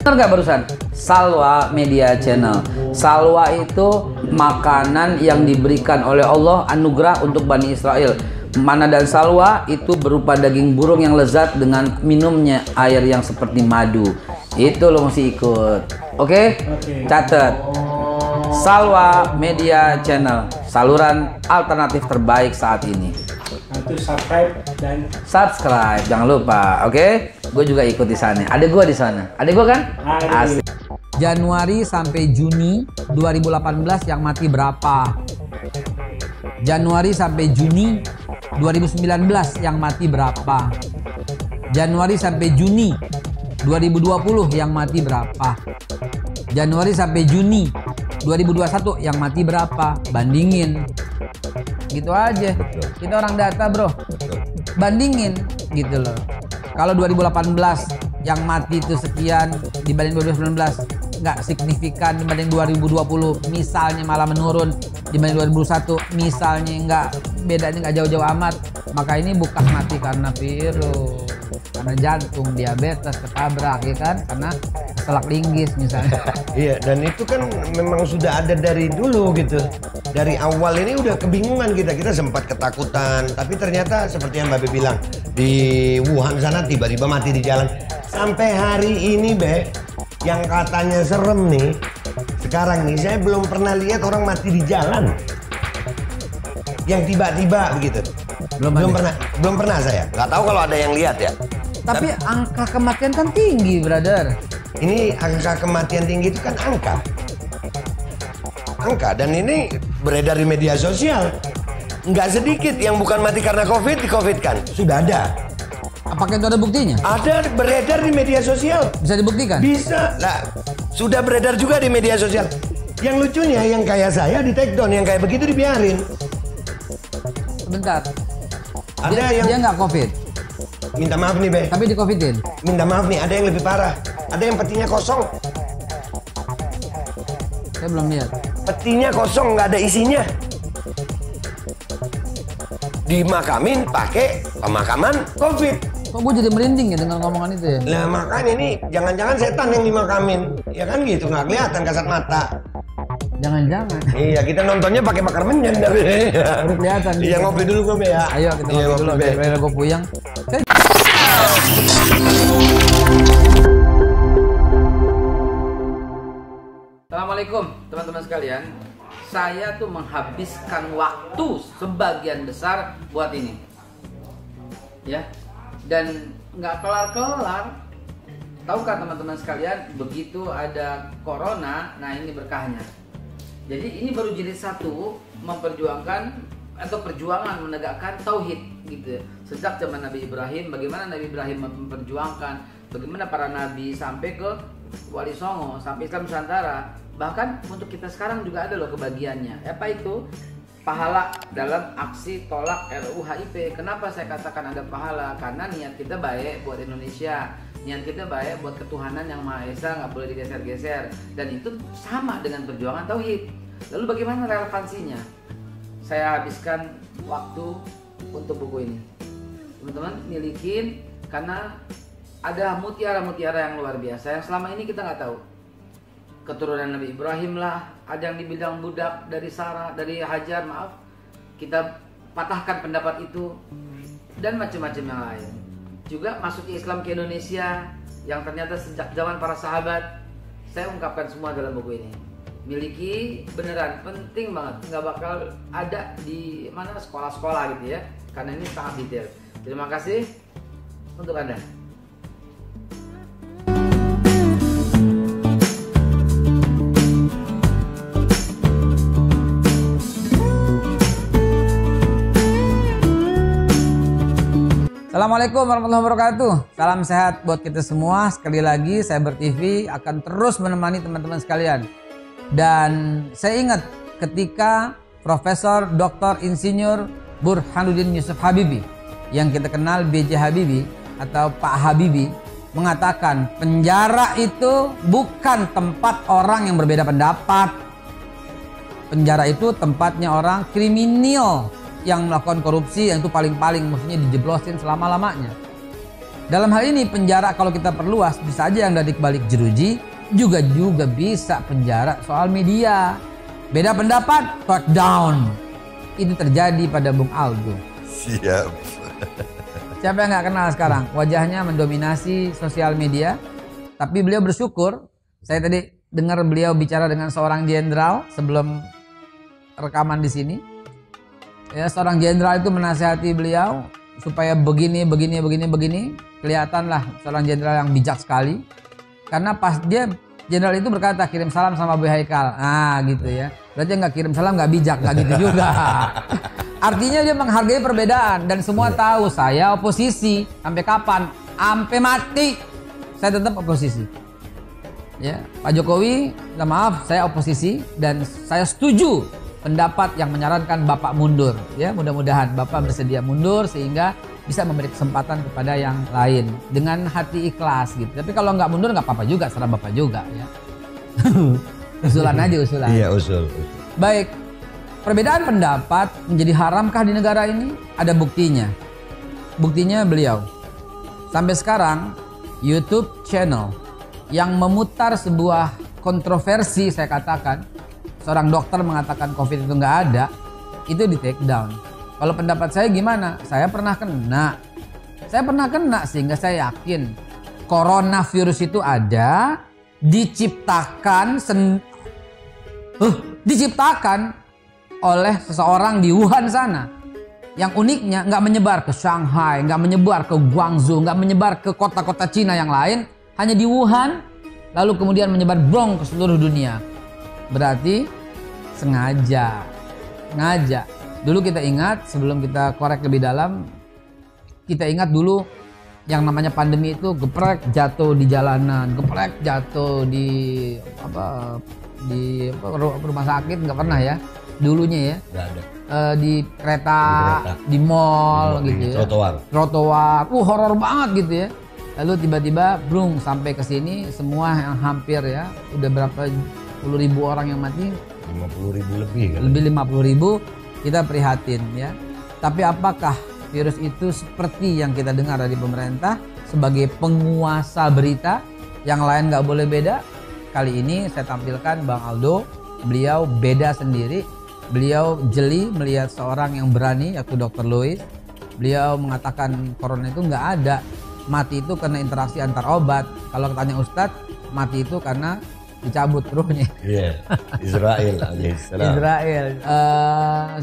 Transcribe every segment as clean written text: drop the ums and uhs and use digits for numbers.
Benar nggak barusan? Salwa Media Channel. Salwa itu makanan yang diberikan oleh Allah, anugerah untuk Bani Israel. Mana dan salwa itu berupa daging burung yang lezat dengan minumnya air yang seperti madu. Itu lo mesti ikut. Oke? Catat. Salwa Media Channel, saluran alternatif terbaik saat ini. Nanti subscribe, jangan lupa. Oke? Gue juga ikut di sana. Ada gue di sana. Ada gue kan? Asik. Januari sampai Juni 2018 yang mati berapa? Januari sampai Juni 2019 yang mati berapa? Januari sampai Juni 2020 yang mati berapa? Januari sampai Juni 2021 yang mati berapa? Bandingin. Gitu aja. Kita orang data, bro. Bandingin gitu loh. Kalau 2018 yang mati itu sekian dibanding 2019 nggak signifikan, dibanding 2020 misalnya malah menurun, dibanding 2021 misalnya nggak, bedanya nggak jauh-jauh amat, maka ini bukan mati karena virus, karena jantung, diabetes, ketabrak, ya kan, karena selak linggis misalnya. Iya, dan itu kan memang sudah ada dari dulu gitu. Dari awal ini udah kebingungan kita sempat ketakutan, tapi ternyata seperti yang Mbak Be bilang, di Wuhan sana tiba-tiba mati di jalan. Sampai hari ini, Be, yang katanya serem nih, sekarang nih saya belum pernah lihat orang mati di jalan. Yang tiba-tiba begitu. Belum pernah saya. Nggak tahu kalau ada yang lihat ya. Tapi angka kematian kan tinggi, brother. Ini angka kematian tinggi itu kan angka, dan ini beredar di media sosial. Nggak sedikit yang bukan mati karena COVID, di-COVID-kan. Sudah ada. Apakah itu ada buktinya? Ada, beredar di media sosial. Bisa dibuktikan? Bisa. Lah, sudah beredar juga di media sosial. Yang lucunya, yang kayak saya di take down, yang kayak begitu dibiarin. Sebentar. Ada dia nggak COVID? Minta maaf nih, Be. Tapi di COVID-in? Minta maaf nih, ada yang lebih parah. Ada yang petinya kosong. Saya belum lihat. Petinya kosong, nggak ada isinya. Dimakamin pakai pemakaman COVID. Kok gue jadi merinding ya dengan ngomongan itu ya? Nah makanya nih, jangan-jangan setan yang dimakamin. Ya kan gitu, nggak kelihatan kasat mata. Jangan-jangan. Iya, kita nontonnya pakai bakar menyan. Udah kelihatan. Iya, ngopi dulu gue, Be, ya. Ayo kita ngopi dulu, biar gue puyeng. Assalamualaikum teman-teman sekalian. Saya tuh menghabiskan waktu sebagian besar buat ini, ya, dan nggak kelar-kelar. Tahukah teman-teman sekalian, begitu ada corona, nah ini berkahnya. Jadi ini baru jilid 1 memperjuangkan atau perjuangan menegakkan tauhid gitu. Sejak zaman Nabi Ibrahim, bagaimana Nabi Ibrahim memperjuangkan, bagaimana para nabi sampai ke Wali Songo, sampai Islam Nusantara. Bahkan untuk kita sekarang juga ada loh kebagiannya. Apa itu? Pahala dalam aksi tolak RUU HIP. Kenapa saya katakan ada pahala? Karena niat kita baik buat Indonesia, niat kita baik buat ketuhanan yang Maha Esa, nggak boleh digeser-geser. Dan itu sama dengan perjuangan tauhid. Lalu bagaimana relevansinya? Saya habiskan waktu untuk buku ini. Teman-teman milikin, karena ada mutiara-mutiara yang luar biasa yang selama ini kita nggak tahu. Keturunan Nabi Ibrahim lah, ada yang dibilang budak dari Sarah, dari Hajar, maaf, kita patahkan pendapat itu, dan macam-macam yang lain. Juga masuknya Islam ke Indonesia yang ternyata sejak zaman para sahabat, saya ungkapkan semua dalam buku ini. Miliki, beneran penting banget, nggak bakal ada di mana sekolah-sekolah gitu ya, karena ini sangat detail. Terima kasih untuk Anda. Assalamualaikum warahmatullahi wabarakatuh. Salam sehat buat kita semua. Sekali lagi Cyber TV akan terus menemani teman-teman sekalian. Dan saya ingat ketika Profesor Dr. Insinyur Burhanuddin Yusuf Habibie, yang kita kenal B.J. Habibie atau Pak Habibie, mengatakan penjara itu bukan tempat orang yang berbeda pendapat. Penjara itu tempatnya orang kriminal yang melakukan korupsi, yang itu paling-paling maksudnya dijeblosin selama-lamanya. Dalam hal ini penjara kalau kita perluas bisa aja yang dari balik jeruji juga bisa penjara soal media. Beda pendapat, take down. Itu terjadi pada Bung Aldo. Siap. Siapa yang nggak kenal sekarang? Wajahnya mendominasi sosial media. Tapi beliau bersyukur. Saya tadi dengar beliau bicara dengan seorang jenderal sebelum rekaman di sini. Ya, seorang jenderal itu menasihati beliau supaya begini. Kelihatanlah seorang jenderal yang bijak sekali. Karena pas dia jenderal itu berkata kirim salam sama Abu Haikal. Nah gitu ya. Berarti nggak kirim salam nggak bijak, nggak gitu juga. Artinya dia menghargai perbedaan dan semua tahu saya oposisi sampai kapan, sampai mati saya tetap oposisi. Ya, Pak Jokowi, minta maaf saya oposisi dan saya setuju pendapat yang menyarankan Bapak mundur. Ya, mudah-mudahan Bapak bersedia mundur sehingga bisa memberi kesempatan kepada yang lain dengan hati ikhlas gitu. Tapi kalau nggak mundur nggak apa-apa juga, serah Bapak juga ya. Usulan aja usulan. Iya usul. Baik, perbedaan pendapat menjadi haramkah di negara ini? Ada buktinya. Buktinya beliau. Sampai sekarang YouTube channel yang memutar sebuah kontroversi saya katakan, seorang dokter mengatakan COVID itu nggak ada, itu di take down. Kalau pendapat saya gimana? Saya pernah kena. Sehingga saya yakin coronavirus itu ada, diciptakan oleh seseorang di Wuhan sana. Yang uniknya nggak menyebar ke Shanghai, nggak menyebar ke Guangzhou, nggak menyebar ke kota-kota Cina yang lain, hanya di Wuhan, lalu kemudian menyebar brong ke seluruh dunia. Berarti sengaja. Dulu kita ingat, sebelum kita korek lebih dalam, kita ingat dulu yang namanya pandemi itu geprek jatuh di jalanan, geprek jatuh di rumah sakit nggak pernah ya dulunya ya. Nggak ada. Di kereta, di mall gitu ya. Trotoar. Horor banget gitu ya. Lalu tiba-tiba brung sampai ke sini semua yang hampir ya udah berapa puluh ribu orang yang mati. 50.000 lebih kan? Lebih 50.000, kita prihatin ya. Tapi apakah virus itu seperti yang kita dengar dari pemerintah sebagai penguasa berita, yang lain nggak boleh beda? Kali ini saya tampilkan Bang Aldo, beliau beda sendiri. Beliau jeli melihat seorang yang berani, yaitu Dr. Louis. Beliau mengatakan corona itu nggak ada, mati itu karena interaksi antar obat. Kalau tanya Ustadz, mati itu karena dicabut ruhnya. Iya, Israel.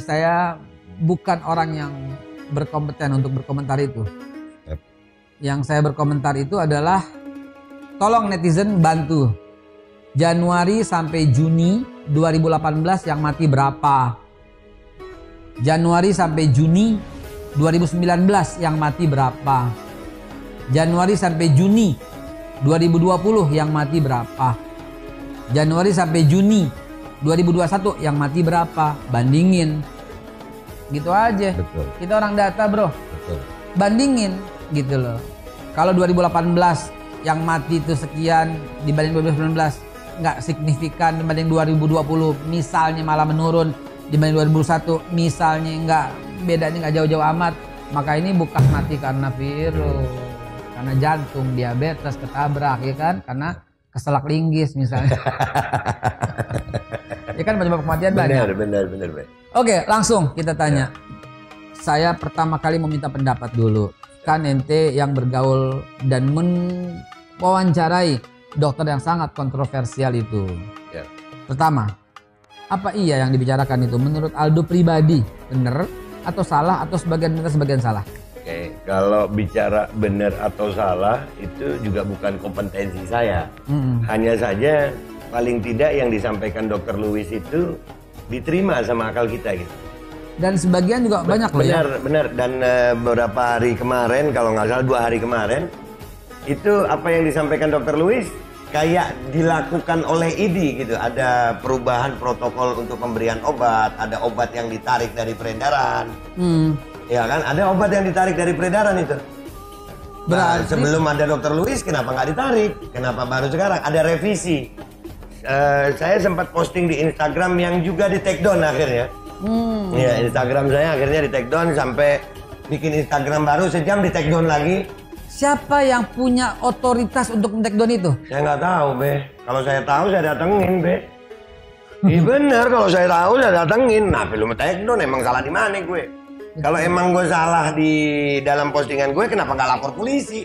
Saya bukan orang yang berkompeten untuk berkomentar itu. Yang saya berkomentar itu adalah tolong netizen bantu. Januari sampai Juni 2018 yang mati berapa? Januari sampai Juni 2019 yang mati berapa? Januari sampai Juni 2020 yang mati berapa? Januari sampai Juni 2021 yang mati berapa? Bandingin. Gitu aja. Betul. Kita orang data bro. Betul. Bandingin gitu loh. Kalau 2018 yang mati itu sekian dibanding 2019 nggak signifikan dibanding 2020, misalnya malah menurun dibanding 2021, misalnya nggak, bedanya nggak jauh-jauh amat, maka ini bukan mati karena virus, karena jantung, diabetes, ketabrak ya kan, karena keselak linggis misalnya. Ya kan penyebab kematian banyak. Benar. Oke, langsung kita tanya. Saya pertama kali meminta pendapat dulu. Kan ente yang bergaul dan mewawancarai dokter yang sangat kontroversial itu. Ya. Pertama, apa iya yang dibicarakan itu menurut Aldo pribadi benar atau salah atau sebagian benar sebagian salah? Oke, kalau bicara benar atau salah itu juga bukan kompetensi saya. Hanya saja paling tidak yang disampaikan Dr. Louis itu diterima sama akal kita gitu. Dan sebagian juga banyak loh ya. Benar. Dan beberapa hari kemarin, kalau nggak salah 2 hari kemarin, itu apa yang disampaikan Dr. Louis kayak dilakukan oleh ID gitu. Ada perubahan protokol untuk pemberian obat, ada obat yang ditarik dari peredaran. Ya kan, ada obat yang ditarik dari peredaran itu. Berarti sebelum ada Dr. Louis kenapa nggak ditarik? Kenapa baru sekarang? Ada revisi. Saya sempat posting di Instagram yang juga di take down akhirnya. Ya, Instagram saya akhirnya di take down sampai bikin Instagram baru, sejam di take down lagi. Siapa yang punya otoritas untuk men-take down itu? Saya nggak tahu, Be. Kalau saya tahu saya datengin, Be. Iya bener, kalau saya tahu saya datengin. Nah, film take down emang salah di mana gue? Kalau emang gue salah di dalam postingan gue, kenapa nggak lapor polisi?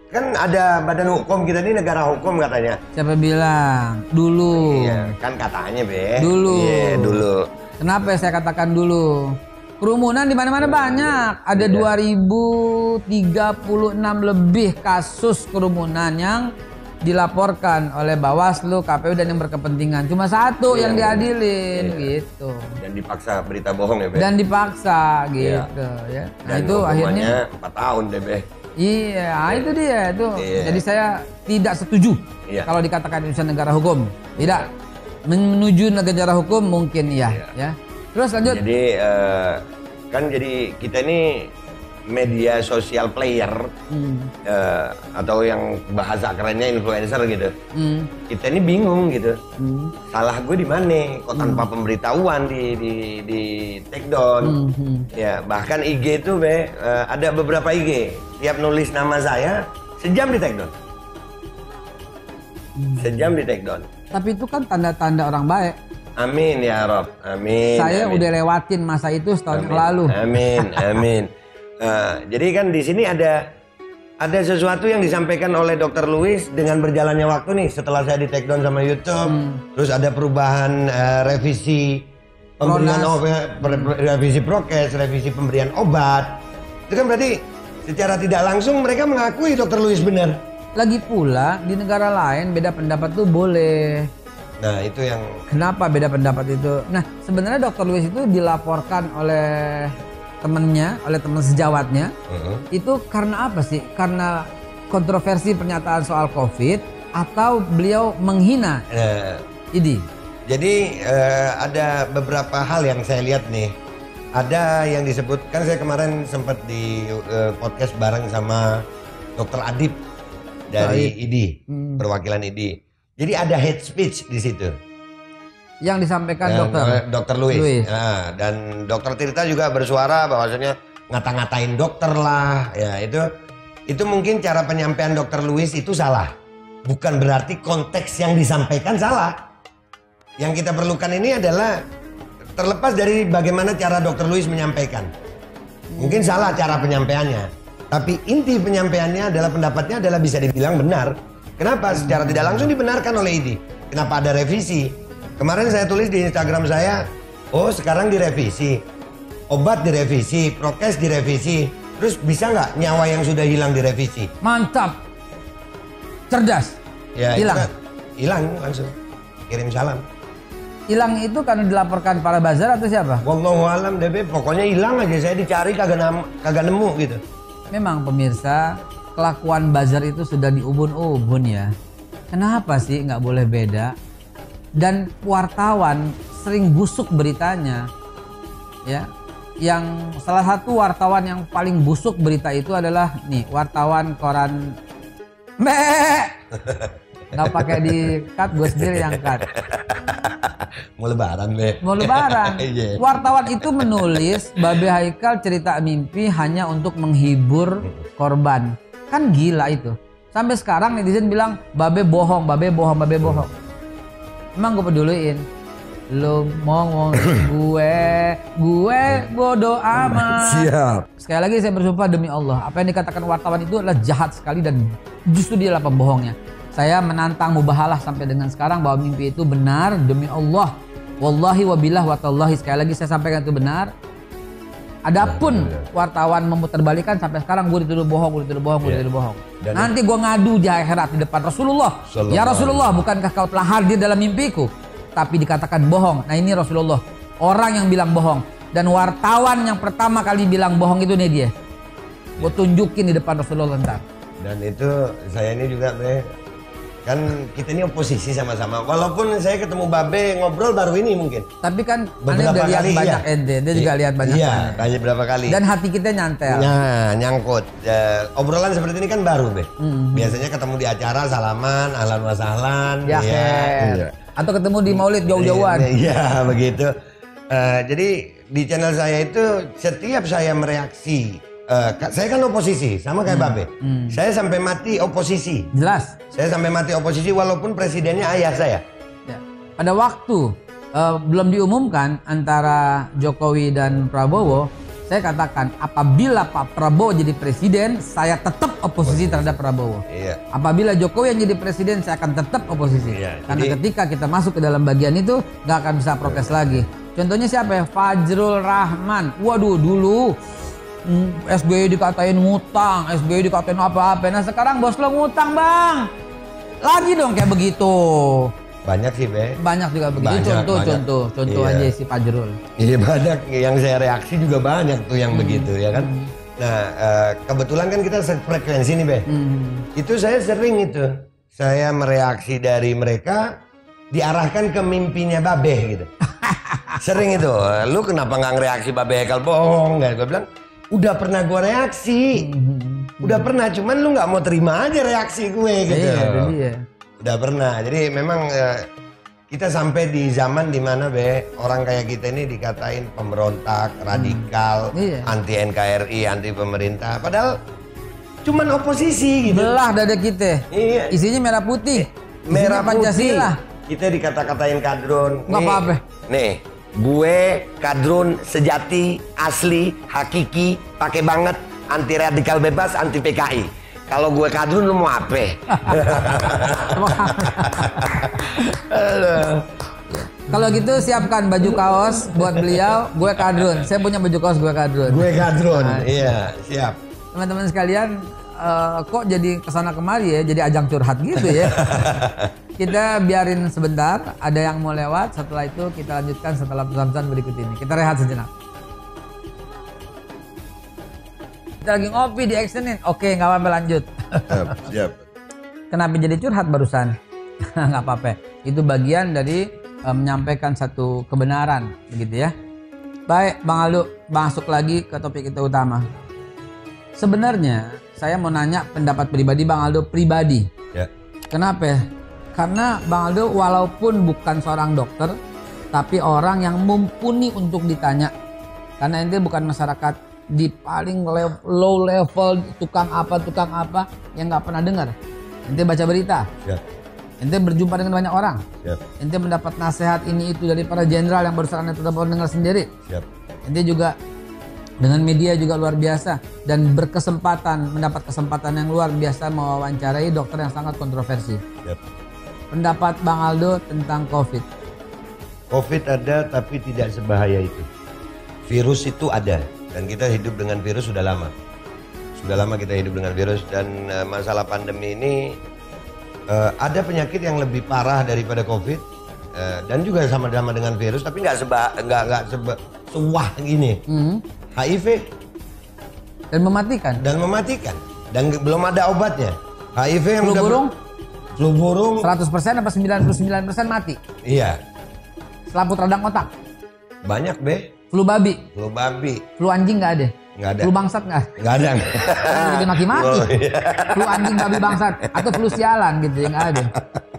Kan ada badan hukum, kita ini negara hukum katanya. Siapa bilang? Dulu. Iya, kan katanya, Be. Dulu. Iya, dulu. Kenapa saya katakan dulu? Kerumunan di mana-mana banyak. Ada 2036 lebih kasus kerumunan yang dilaporkan oleh Bawaslu, KPU dan yang berkepentingan. Cuma satu yang diadilin gitu. Dan dipaksa berita bohong ya, Be. Dan dipaksa gitu ya. Nah, Dan itu akhirnya 4 tahun deh, Be. iya, itu dia itu. Iya. Jadi saya tidak setuju kalau dikatakan Indonesia negara hukum. Tidak. Menuju negara hukum mungkin ya. Terus lanjut. Jadi kan jadi kita ini media sosial player atau yang bahasa kerennya influencer gitu. Kita ini bingung gitu. Salah gue di mana? Kok tanpa pemberitahuan di take down. Ya, bahkan IG itu, Be, ada beberapa IG. Tiap nulis nama saya, sejam di take down. Sejam di take down. Tapi itu kan tanda-tanda orang baik. Amin ya Rob, amin. Saya amin. udah lewatin masa itu setahun yang lalu. Amin, amin. Jadi kan di sini ada sesuatu yang disampaikan oleh Dr. Louis dengan berjalannya waktu nih setelah saya di take down sama YouTube. Terus ada perubahan revisi pemberian revisi prokes, revisi pemberian obat. Itu kan berarti secara tidak langsung mereka mengakui Dr. Louis benar. Lagi pula di negara lain beda pendapat tuh boleh. Nah itu yang kenapa beda pendapat itu? Nah sebenarnya Dr. Louis itu dilaporkan oleh temennya, oleh teman sejawatnya. Itu karena apa sih? Karena kontroversi pernyataan soal COVID atau beliau menghina IDI? Jadi ada beberapa hal yang saya lihat nih. Ada yang disebutkan, saya kemarin sempat di podcast bareng sama Dr. Adib dari IDI, perwakilan IDI. Jadi ada hate speech di situ. Yang disampaikan Dr. Louis. Nah, dan Dr. Tirta juga bersuara bahwasanya ngata-ngatain dokter lah. Ya, itu mungkin cara penyampaian Dr. Louis itu salah. Bukan berarti konteks yang disampaikan salah. Yang kita perlukan ini adalah terlepas dari bagaimana cara Dr. Louis menyampaikan. Mungkin salah cara penyampaiannya. Tapi inti penyampaiannya adalah pendapatnya adalah bisa dibilang benar. Kenapa? Secara tidak langsung dibenarkan oleh IDI. Kenapa ada revisi? Kemarin saya tulis di Instagram saya, oh sekarang direvisi. Obat direvisi, prokes direvisi. Terus bisa nggak nyawa yang sudah hilang direvisi? Mantap. Cerdas. Ya, hilang. Hilang langsung. Kirim salam. Hilang itu karena dilaporkan para buzzer atau siapa? Wallahu alam DB, pokoknya hilang aja, saya dicari kagak nemu gitu. Memang pemirsa, kelakuan buzzer itu sudah diubun-ubun ya. Kenapa sih nggak boleh beda? Dan wartawan sering busuk beritanya, ya. Yang salah satu wartawan yang paling busuk berita itu adalah nih wartawan koran. Nggak pakai di cut, gue sendiri yang cut. Mau lebaran, Be. Mau lebaran. Wartawan itu menulis Babe Haikal cerita mimpi hanya untuk menghibur korban. Kan gila itu. Sampai sekarang netizen bilang Babe bohong, Babe bohong, Babe bohong. Emang gue peduliin. Lo ngomong gue bodoh amat. Siap. Sekali lagi saya bersumpah demi Allah, apa yang dikatakan wartawan itu adalah jahat sekali dan justru dia adalah pembohongnya. Saya menantang mubahalah sampai dengan sekarang bahwa mimpi itu benar demi Allah. Wallahi wabillah watallahi, sekali lagi saya sampaikan itu benar. Adapun wartawan memutarbalikan sampai sekarang gue dituduh bohong, gue dituduh bohong, gue dituduh bohong. Nanti gue ngadu di akhirat di depan Rasulullah. Ya Rasulullah, bukankah kau telah hadir dalam mimpiku? Tapi dikatakan bohong. Nah ini Rasulullah, orang yang bilang bohong. Dan wartawan yang pertama kali bilang bohong itu nih dia. Gue tunjukin di depan Rasulullah ntar. Dan itu saya ini juga, Bre, kan kita ini oposisi sama-sama. Walaupun saya ketemu Babe ngobrol baru ini mungkin. Tapi kan beberapa udah lihat kali banyak ente, dia juga lihat banyak. Iya, banyak berapa kali. Dan hati kita nyantel. Nah, nyangkut. Obrolan seperti ini kan baru, Be. Biasanya ketemu di acara salaman, ahlan wa sahlan, ya. Atau ketemu di maulid jauh-jauhan. Iya, begitu. Jadi di channel saya itu setiap saya mereaksi Saya kan oposisi, sama kayak Babe. Saya sampai mati oposisi. Jelas. Saya sampai mati oposisi walaupun presidennya ayah saya. Ya. Pada waktu belum diumumkan antara Jokowi dan Prabowo, saya katakan apabila Pak Prabowo jadi presiden, saya tetap oposisi terhadap Prabowo. Iya. Apabila Jokowi yang jadi presiden, saya akan tetap oposisi. Iya, Karena ketika kita masuk ke dalam bagian itu, nggak akan bisa protes lagi. Contohnya siapa ya? Fajrul Rahman. Waduh, dulu SBY dikatain ngutang, SBY dikatain apa-apa. Nah sekarang bos lo ngutang bang, lagi dong kayak begitu. Banyak sih Be. Banyak juga begitu. Contoh Iya. aja si Fajrul. Iya banyak, yang saya reaksi juga banyak tuh yang begitu ya kan. Nah kebetulan kan kita frekuensi nih Be. Itu saya sering itu, saya mereaksi dari mereka diarahkan ke mimpinya Babe gitu. Sering itu, lu kenapa nggak ngereaksi Babe Hekal bohong? Gue bilang udah pernah gue reaksi, udah pernah, cuman lu nggak mau terima aja reaksi gue gitu. Iya. Udah pernah, jadi memang kita sampai di zaman dimana Be, orang kayak kita ini dikatain pemberontak, radikal, anti NKRI, anti pemerintah, padahal cuman oposisi gitu. Belah dada kita. Iya. Isinya merah putih. Merah Pancasila. putih. Kita dikata-katain kadrun. Nggak apa-apa. Nih, gue kadrun sejati, asli, hakiki, pakai banget, anti radikal bebas, anti PKI. Kalau gue kadrun lu mau apa? Kalau gitu siapkan baju kaos buat beliau, gue kadrun. Saya punya baju kaos gue kadrun. Gue kadrun, iya siap. Teman-teman sekalian, kok jadi kesana kemari ya, jadi ajang curhat gitu ya. Kita biarin sebentar, ada yang mau lewat, setelah itu kita lanjutkan setelah pesan-pesan berikut ini. Kita rehat sejenak. Kita lagi ngopi di Extenin. Oke, nggak apa-apa, lanjut. Siap. Kenapa jadi curhat barusan? Nggak apa-apa. Itu bagian dari menyampaikan satu kebenaran, begitu ya. Baik, Bang Aldo, masuk lagi ke topik kita utama. Sebenarnya saya mau nanya pendapat pribadi Bang Aldo pribadi. Ya. Kenapa ya? Karena Bang Aldo walaupun bukan seorang dokter, tapi orang yang mumpuni untuk ditanya. Karena ente bukan masyarakat di paling low level tukang apa yang nggak pernah dengar. Ente baca berita. Ya. Ente berjumpa dengan banyak orang. Siap. Ente mendapat nasihat ini itu dari para jenderal yang barusan ente sudah dengar sendiri. Siap. Ente juga dengan media juga luar biasa dan mendapat kesempatan yang luar biasa mewawancarai dokter yang sangat kontroversi. Siap. Pendapat Bang Aldo tentang COVID. COVID ada tapi tidak sebahaya itu. Virus itu ada dan kita hidup dengan virus sudah lama. Sudah lama kita hidup dengan virus dan masalah pandemi ini ada penyakit yang lebih parah daripada COVID dan juga sama-sama dengan virus tapi nggak sewah gini. HIV Dan mematikan. dan belum ada obatnya. HIV yang Flu burung? Flu burung 100% apa 99% mati? iya. Selaput radang otak? Banyak Be. Flu babi? Flu babi Flu anjing nggak ada? nggak ada. Flu bangsat nggak? Nggak ada. Jadi maki-maki. Flu anjing babi bangsat atau flu sialan gitu yang nggak ada.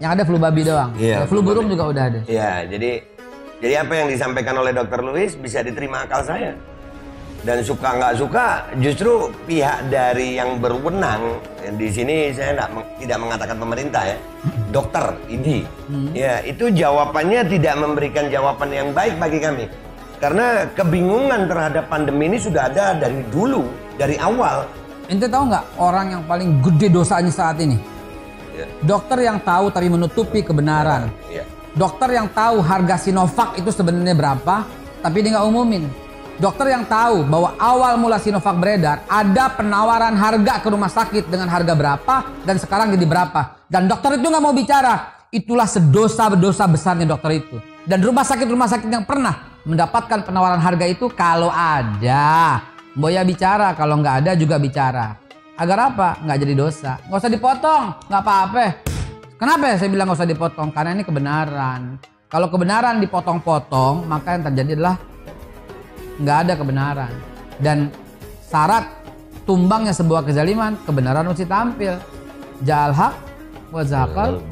Yang ada flu babi doang. Iya, Flu burung juga udah ada. Iya, jadi apa yang disampaikan oleh Dr. Louis bisa diterima akal saya. Dan suka nggak suka, justru pihak dari yang berwenang di sini saya tidak mengatakan pemerintah ya, dokter ini, ya itu jawabannya tidak memberikan jawaban yang baik bagi kami. Karena kebingungan terhadap pandemi ini sudah ada dari dulu, dari awal. Ente tahu nggak orang yang paling gede dosanya saat ini? Ya. Dokter yang tahu tapi menutupi kebenaran. Ya. Dokter yang tahu harga Sinovac itu sebenarnya berapa, tapi dia nggak umumin. Dokter yang tahu bahwa awal mula Sinovac beredar, ada penawaran harga ke rumah sakit dengan harga berapa, dan sekarang jadi berapa. Dan dokter itu nggak mau bicara. Itulah sedosa besarnya dokter itu. Dan rumah sakit yang pernah mendapatkan penawaran harga itu, kalau ada, Boya bicara, kalau nggak ada juga bicara. Agar apa? Nggak jadi dosa. Nggak usah dipotong, nggak apa-apa. Kenapa saya bilang nggak usah dipotong? Karena ini kebenaran. Kalau kebenaran dipotong-potong, maka yang terjadi adalah nggak ada kebenaran. Dan syarat tumbangnya sebuah kezaliman, kebenaran mesti tampil. Ja'al haq buat zakal,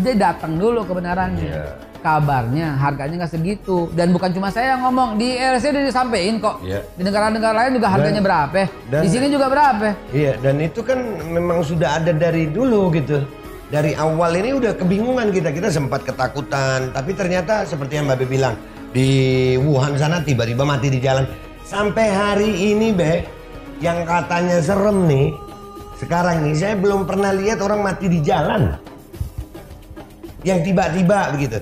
dia datang dulu kebenarannya. Kabarnya harganya nggak segitu, dan bukan cuma saya yang ngomong, di LC udah disampaikan kok. Di negara-negara lain juga harganya berapa, di sini juga berapa. Iya, dan itu kan memang sudah ada dari dulu gitu. Dari awal ini udah kebingungan kita sempat ketakutan, tapi ternyata seperti yang Mbak Be bilang, di Wuhan sana tiba-tiba mati di jalan. Sampai hari ini Be, yang katanya serem nih, sekarang nih saya belum pernah lihat orang mati di jalan. Yang tiba-tiba begitu.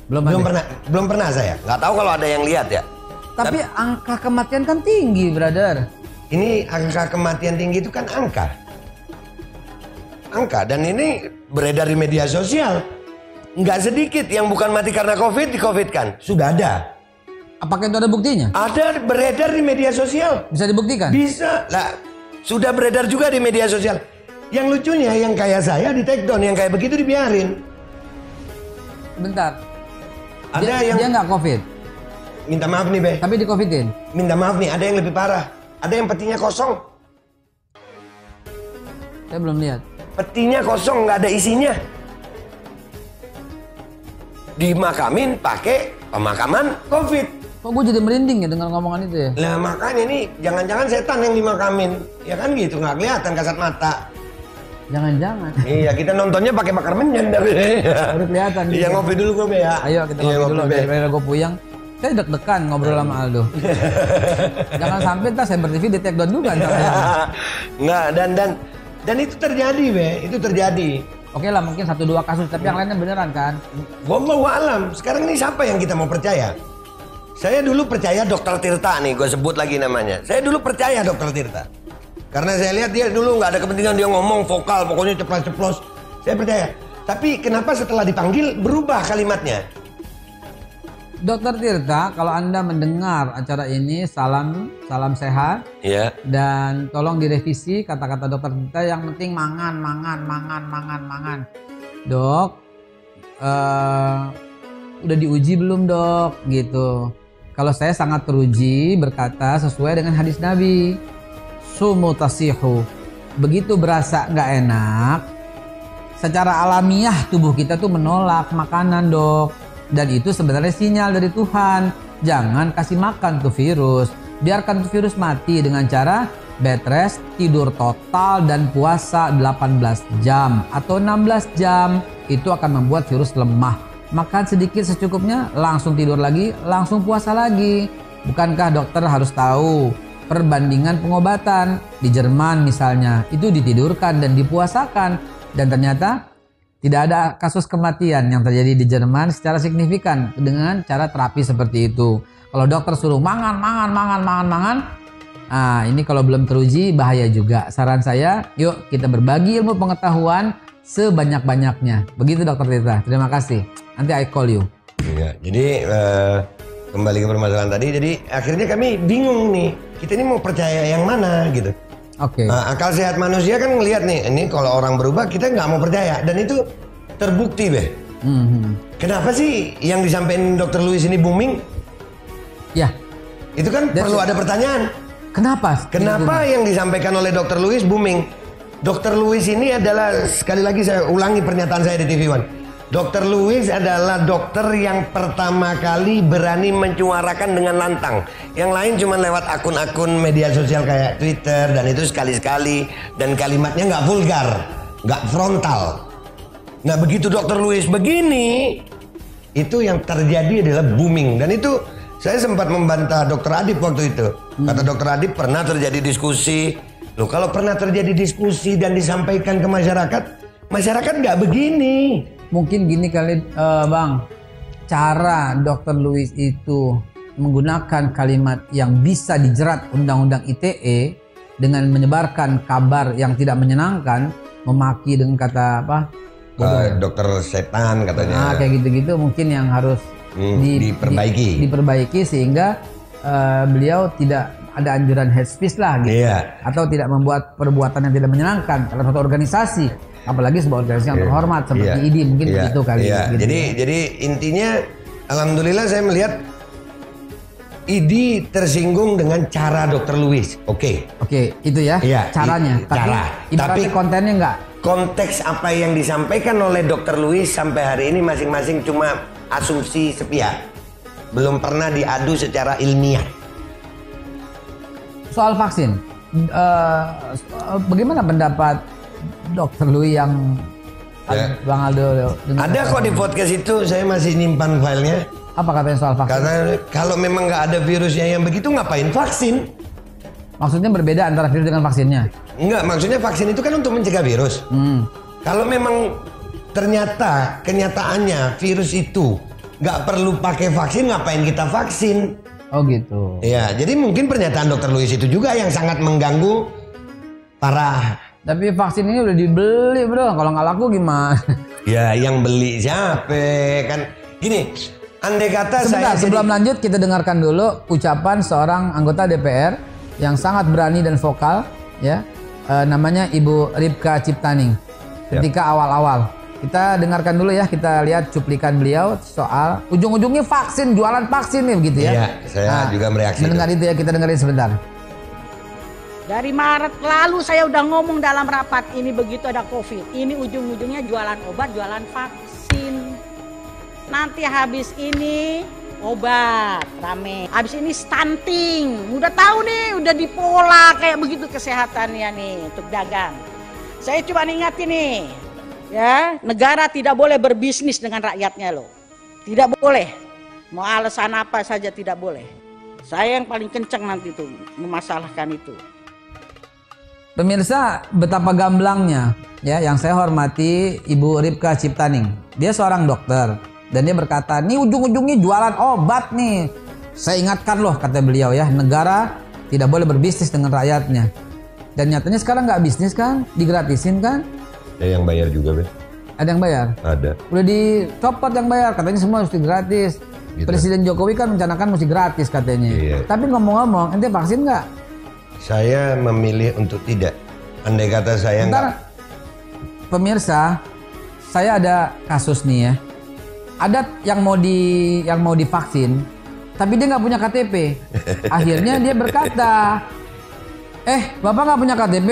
Belum pernah saya. Nggak tahu kalau ada yang lihat ya. Tapi angka kematian kan tinggi, brother. Ini angka kematian tinggi itu kan angka, dan ini beredar di media sosial. Nggak sedikit yang bukan mati karena COVID di-COVID-kan. Sudah ada. Apakah itu ada buktinya? Ada, beredar di media sosial. Bisa dibuktikan? Bisa lah. Sudah beredar juga di media sosial. Yang lucunya yang kayak saya di take down, yang kayak begitu dibiarin. Bentar. Dia nggak COVID. Minta maaf nih Be. Tapi di COVID-in. Minta maaf nih, ada yang lebih parah. Ada yang petinya kosong. Saya belum lihat. Petinya kosong, nggak ada isinya. Dimakamin pakai pemakaman COVID. Kok gue jadi merinding ya dengan ngomongan itu ya? Lah makanya ini jangan-jangan setan yang dimakamin. Ya kan gitu, nggak kelihatan kasat mata. Jangan-jangan. Iya, kita nontonnya pakai bakar menyan tapi. Udah kelihatan. Iya, ngopi dulu gue Be ya. Ayo kita ngopi dulu daripada gue puyang. Saya deg-degan ngobrol sama Aldo. Jangan sampai ntar Cyber TV di take down juga. Nggak, dan itu terjadi Be, itu terjadi. Oke lah, mungkin 1-2 kasus, tapi yang lainnya beneran kan? Wallahu alam. Sekarang ini siapa yang kita mau percaya? Saya dulu percaya Dokter Tirta nih, gue sebut lagi namanya. Saya dulu percaya Dokter Tirta. Karena saya lihat dia dulu nggak ada kepentingan, dia ngomong vokal, pokoknya ceplos-ceplos. Saya percaya. Tapi kenapa setelah dipanggil berubah kalimatnya? Dokter Tirta, kalau Anda mendengar acara ini, salam sehat. Iya. Dan tolong direvisi kata-kata Dokter Tirta, yang penting mangan. Dok, udah diuji belum dok? Gitu. Kalau saya sangat teruji berkata sesuai dengan hadis Nabi. Sumu tasihu. Begitu berasa nggak enak, secara alamiah tubuh kita tuh menolak makanan dok. Dan itu sebenarnya sinyal dari Tuhan. Jangan kasih makan tuh virus. Biarkan tuh virus mati dengan cara bed rest, tidur total, dan puasa 18 jam atau 16 jam. Itu akan membuat virus lemah. Makan sedikit secukupnya, langsung tidur lagi, langsung puasa lagi. Bukankah dokter harus tahu perbandingan pengobatan? Di Jerman misalnya, itu ditidurkan dan dipuasakan. Dan ternyata tidak ada kasus kematian yang terjadi di Jerman secara signifikan dengan cara terapi seperti itu. Kalau dokter suruh mangan, nah ini kalau belum teruji bahaya juga. Saran saya, yuk kita berbagi ilmu pengetahuan sebanyak-banyaknya. Begitu Dokter Tirta, terima kasih. Nanti I call you. Iya, jadi kembali ke permasalahan tadi. Jadi akhirnya kami bingung nih, kita ini mau percaya yang mana gitu. Oke. Nah, akal sehat manusia kan ngelihat nih, ini kalau orang berubah kita nggak mau percaya, dan itu terbukti Be. Kenapa sih yang disampaikan Dr. Louis ini booming? Ya. Itu kan perlu ada pertanyaan. Kenapa? Kenapa yang disampaikan oleh Dr. Louis booming? Dr. Louis ini adalah, sekali lagi saya ulangi pernyataan saya di TV One. Dr. Louis adalah dokter yang pertama kali berani menyuarakan dengan lantang. Yang lain cuma lewat akun-akun media sosial kayak Twitter, dan itu sekali-sekali, dan kalimatnya nggak vulgar, nggak frontal. Nah begitu Dr. Louis begini, itu yang terjadi adalah booming. Dan itu saya sempat membantah Dr. Adib waktu itu. Kata Dr. Adib, pernah terjadi diskusi. Loh kalau pernah terjadi diskusi dan disampaikan ke masyarakat nggak begini. Mungkin gini kali Bang, cara Dr. Louis itu menggunakan kalimat yang bisa dijerat Undang-Undang ITE dengan menyebarkan kabar yang tidak menyenangkan, memaki dengan kata apa? Dokter setan katanya. Nah, kayak gitu-gitu mungkin yang harus diperbaiki sehingga beliau tidak ada anjuran hate speech lah gitu. Atau tidak membuat perbuatan yang tidak menyenangkan dalam satu organisasi, apalagi sebuah organisasi yang terhormat seperti IDI, mungkin begitu kali. Gitu. Jadi intinya alhamdulillah saya melihat IDI tersinggung dengan cara Dr. Louis. Oke, itu ya, caranya. Tapi ibaratnya kontennya enggak. konteks apa yang disampaikan oleh Dr. Louis sampai hari ini masing-masing cuma asumsi sepihak. Belum pernah diadu secara ilmiah. Soal vaksin, bagaimana pendapat Dr. Louis yang Bang Aldo? Ada kok di podcast itu, saya masih nyimpan filenya. Apa katanya soal vaksin? Karena kalau memang nggak ada virusnya yang begitu, ngapain vaksin? Maksudnya berbeda antara virus dengan vaksinnya? Enggak, maksudnya vaksin itu kan untuk mencegah virus. Kalau memang ternyata kenyataannya virus itu nggak perlu pakai vaksin, ngapain kita vaksin? Oh gitu. Ya, jadi mungkin pernyataan Dr. Louis itu juga yang sangat mengganggu para. Tapi vaksin ini udah dibeli bro, kalau nggak laku gimana? Ya, yang beli siapa kan? Gini, andai kata Sebentar, saya sebelum lanjut kita dengarkan dulu ucapan seorang anggota DPR yang sangat berani dan vokal, ya, namanya Ibu Ripka Ciptaning. Ketika awal-awal, kita dengarkan dulu ya, kita lihat cuplikan beliau soal ujung-ujungnya vaksin, jualan vaksin nih begitu ya. Iya, saya juga mereaksi. Mendengar itu ya, kita dengerin sebentar. Dari Maret lalu saya udah ngomong dalam rapat ini begitu ada COVID. Ini ujung-ujungnya jualan obat, jualan vaksin. Nanti habis ini obat rame. Habis ini stunting. Udah tahu nih, udah dipola kayak begitu kesehatannya nih untuk dagang. Saya cuma ingatin nih, ya negara tidak boleh berbisnis dengan rakyatnya loh. Tidak boleh. Mau alasan apa saja tidak boleh. Saya yang paling kencang nanti tuh memasalahkan itu. Pemirsa, betapa gamblangnya ya yang saya hormati Ibu Ripka Ciptaning. Dia seorang dokter dan dia berkata, "Nih ujung-ujungnya jualan obat nih." Saya ingatkan loh, kata beliau ya, negara tidak boleh berbisnis dengan rakyatnya. Dan nyatanya sekarang nggak bisnis kan, digratisin kan? Ada yang bayar juga, Be. Ada yang bayar? Ada. Udah dicopot yang bayar, katanya semua mesti gratis. Gitu. Presiden Jokowi kan mencanangkan mesti gratis katanya. Iya. Tapi ngomong-ngomong, ente vaksin nggak? Saya memilih untuk tidak. Andai kata saya Bentar, pemirsa, saya ada kasus nih ya. Ada yang mau divaksin, tapi dia nggak punya KTP. Akhirnya dia berkata, bapak nggak punya KTP,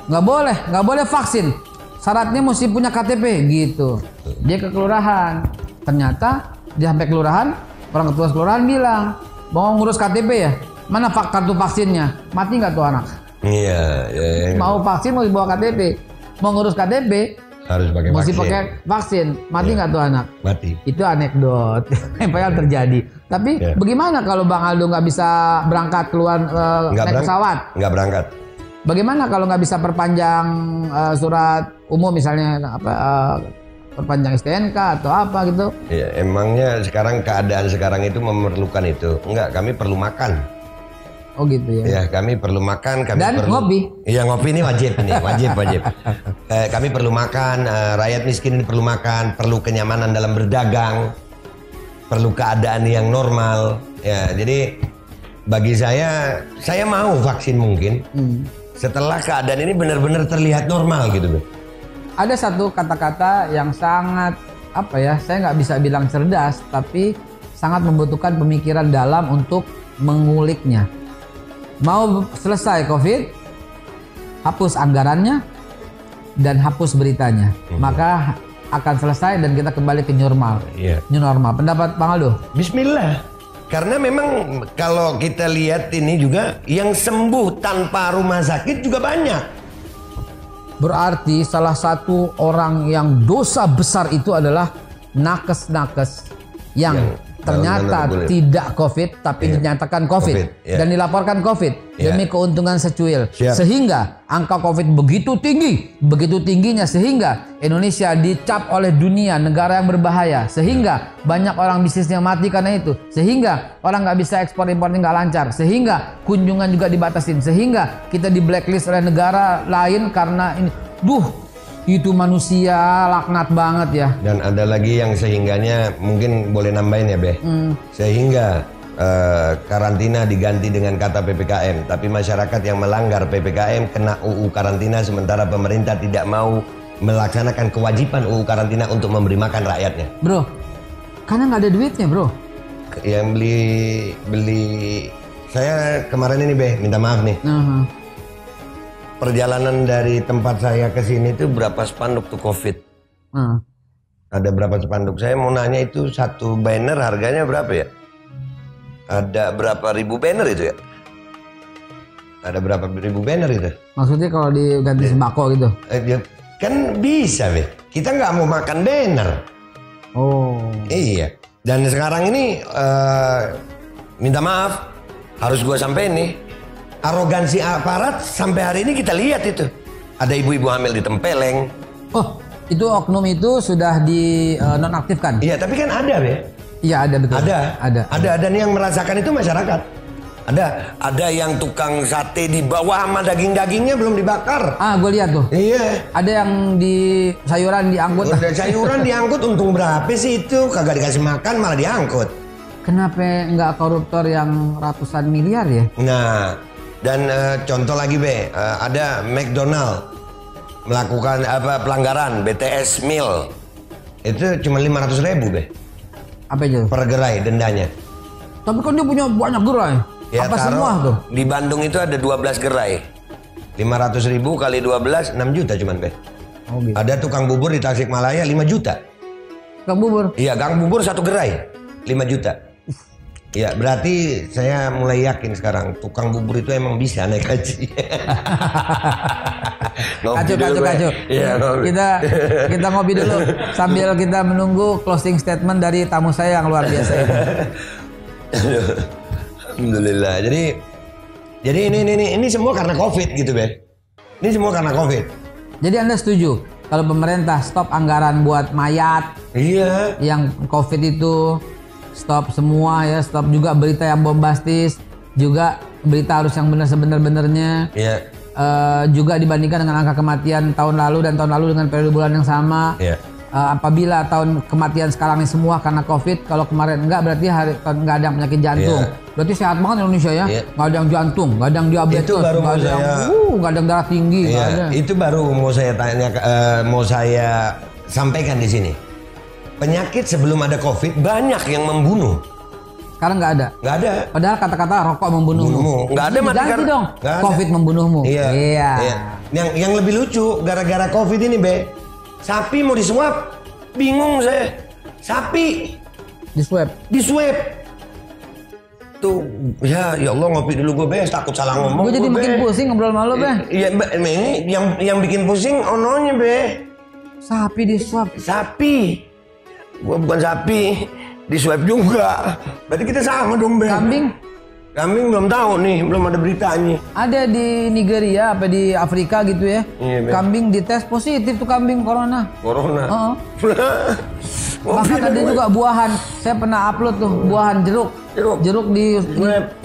nggak boleh vaksin. Syaratnya mesti punya KTP gitu. Dia ke kelurahan, ternyata dia sampai kelurahan, orang ketua kelurahan bilang, mau ngurus KTP ya? Mana kartu vaksinnya? Mati nggak tuh anak? Iya. Mau vaksin mau dibawa KTP, mau ngurus KTP Harus pakai mesti vaksin. pakai vaksin. Mati nggak tuh anak? Mati. Itu anekdot yang padahal terjadi. Tapi bagaimana kalau Bang Aldo nggak bisa berangkat keluar naik pesawat? Nggak berangkat. Bagaimana kalau nggak bisa perpanjang surat umum misalnya perpanjang STNK atau apa gitu? Ya, emangnya keadaan sekarang itu memerlukan itu? Enggak, kami perlu makan. Oh gitu ya. Ya, kami perlu makan, kami Dan perlu ngopi. Iya, ngopi ini wajib nih, wajib. Kami perlu makan, rakyat miskin ini perlu makan, perlu kenyamanan dalam berdagang, perlu keadaan yang normal. Ya, jadi bagi saya mau vaksin mungkin. Setelah keadaan ini benar-benar terlihat normal gitu, Bro. Ada satu kata-kata yang sangat saya nggak bisa bilang cerdas, tapi sangat membutuhkan pemikiran dalam untuk menguliknya. Mau selesai COVID, hapus anggarannya dan hapus beritanya, maka akan selesai dan kita kembali ke normal. New normal. Pendapat Bang Aldo? Bismillah. Karena memang kalau kita lihat ini juga yang sembuh tanpa rumah sakit juga banyak. Berarti salah satu orang yang dosa besar itu adalah nakes-nakes yang ternyata tidak COVID tapi dinyatakan COVID dan dilaporkan COVID demi keuntungan secuil. Sehingga angka COVID begitu tingginya sehingga Indonesia dicap oleh dunia negara yang berbahaya, sehingga banyak orang bisnis yang mati karena itu, sehingga orang nggak bisa ekspor impornya nggak lancar, sehingga kunjungan juga dibatasin, sehingga kita di blacklist oleh negara lain karena ini. Itu manusia laknat banget ya. Dan ada lagi yang sehingganya mungkin boleh nambahin ya, Beh. Sehingga karantina diganti dengan kata PPKM, tapi masyarakat yang melanggar PPKM kena UU karantina, sementara pemerintah tidak mau melaksanakan kewajiban UU karantina untuk memberi makan rakyatnya. Bro, karena nggak ada duitnya, bro. Yang beli saya kemarin ini, Beh, minta maaf nih. perjalanan dari tempat saya ke sini itu berapa spanduk tuh COVID? Ada berapa spanduk? Saya mau nanya itu satu banner harganya berapa ya? Ada berapa ribu banner itu ya? Ada berapa ribu banner itu? Maksudnya kalau diganti sembako gitu? Kan bisa, Be. Kita nggak mau makan banner. Oh. Iya. Dan sekarang ini minta maaf, harus gua sampai nih. Arogansi aparat sampai hari ini kita lihat itu. Ada ibu-ibu hamil ditempeleng. Oh, itu oknum itu sudah di nonaktifkan? Iya, tapi kan ada, Be. Iya, ada betul. Ada. Dan yang merasakan itu masyarakat. Ada yang tukang sate di bawah sama daging-dagingnya belum dibakar. Ah, gue lihat tuh. Iya. Ada yang di sayuran diangkut. Udah sayuran diangkut, untung berapa sih itu? Kagak dikasih makan malah diangkut. Kenapa nggak koruptor yang ratusan miliar ya? Nah, dan contoh lagi, Be, ada McDonald melakukan pelanggaran BTS meal. Itu cuma 500.000, Be. Apa itu? Per gerai dendanya. Tapi kan dia punya banyak gerai. Ya, apa semua tuh? Di Bandung itu ada 12 gerai. 500.000 kali 12 6 juta cuman, Be. Oh, gitu. Ada tukang bubur di Tasikmalaya 5 juta. Tukang bubur? Iya, gang bubur satu gerai 5 juta. Ya, berarti saya mulai yakin sekarang tukang bubur itu emang bisa naik haji. Kacau. Ya, kita ngopi dulu sambil kita menunggu closing statement dari tamu saya yang luar biasa ini. Alhamdulillah. Jadi ini semua karena COVID gitu, Be. Ini semua karena COVID. Jadi Anda setuju kalau pemerintah stop anggaran buat mayat? Iya. Yang COVID itu stop semua ya, stop juga berita yang bombastis, juga berita harus yang benar sebenar-benarnya. Iya. Juga dibandingkan dengan angka kematian tahun lalu dan tahun lalu dengan periode bulan yang sama. Iya. Apabila tahun kematian sekarang ini semua karena COVID, kalau kemarin enggak berarti nggak ada yang penyakit jantung. Yeah. Berarti sehat banget Indonesia ya. Yeah. Nggak ada yang jantung, nggak ada yang diabetes, nggak ada yang darah tinggi. Yeah. Ada. Itu baru mau saya tanya, mau saya sampaikan di sini. Penyakit sebelum ada COVID banyak yang membunuh. Sekarang nggak ada. Nggak ada. Padahal kata-kata rokok membunuhmu. Nggak ada mati ganti dong. COVID membunuhmu. Iya. Iya. Yang lebih lucu gara-gara COVID ini, Be. Sapi mau disuap, bingung saya. Sapi disuap. Tuh, ya Allah ngopi dulu gue, Be, takut salah ngomong. Gue jadi makin pusing ngobrol sama lo, Be. Iya, ini yang bikin pusing ononya, Be. Sapi disuap. Sapi. Gue bukan sapi, disuap juga. Berarti kita sama dong, Be. Kambing belum tahu nih, belum ada beritanya. Ada di Nigeria apa di Afrika gitu ya. Iya, kambing dites positif tuh kambing corona. Bahkan ada juga buahan. Saya pernah upload tuh buahan jeruk di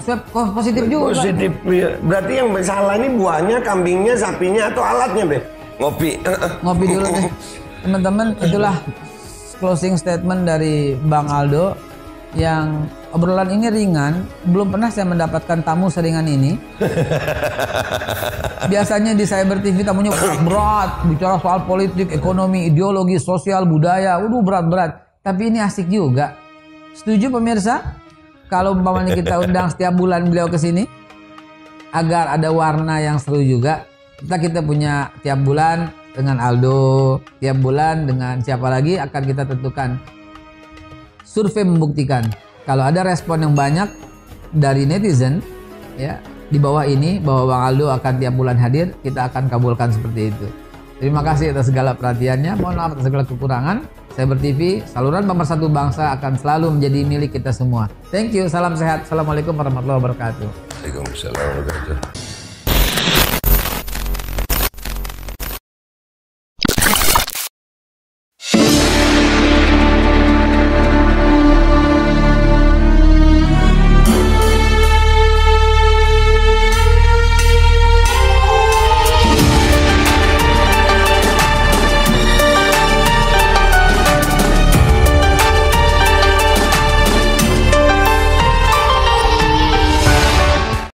swab positif juga. Positif. Ya. Berarti yang salah ini buahnya, kambingnya, sapinya atau alatnya, Be? Ngopi dulu deh. Teman-teman, itulah closing statement dari Bang Aldo yang obrolan ini ringan, belum pernah saya mendapatkan tamu seringan ini. Biasanya di Cyber TV tamunya berat, bicara soal politik, ekonomi, ideologi, sosial, budaya, berat-berat. Tapi ini asik juga. Setuju pemirsa? Kalau umpamanya kita undang setiap bulan beliau ke sini, agar ada warna yang seru juga. Kita punya tiap bulan dengan Aldo, tiap bulan dengan siapa lagi akan kita tentukan. Survei membuktikan kalau ada respon yang banyak dari netizen ya di bawah ini bahwa Bang Aldo akan tiap bulan hadir, kita akan kabulkan seperti itu. Terima kasih atas segala perhatiannya, mohon maaf atas segala kekurangan. Cyber TV, saluran pemersatu bangsa akan selalu menjadi milik kita semua. Thank you, salam sehat. Assalamualaikum warahmatullahi wabarakatuh. Waalaikumsalam warahmatullahi wabarakatuh.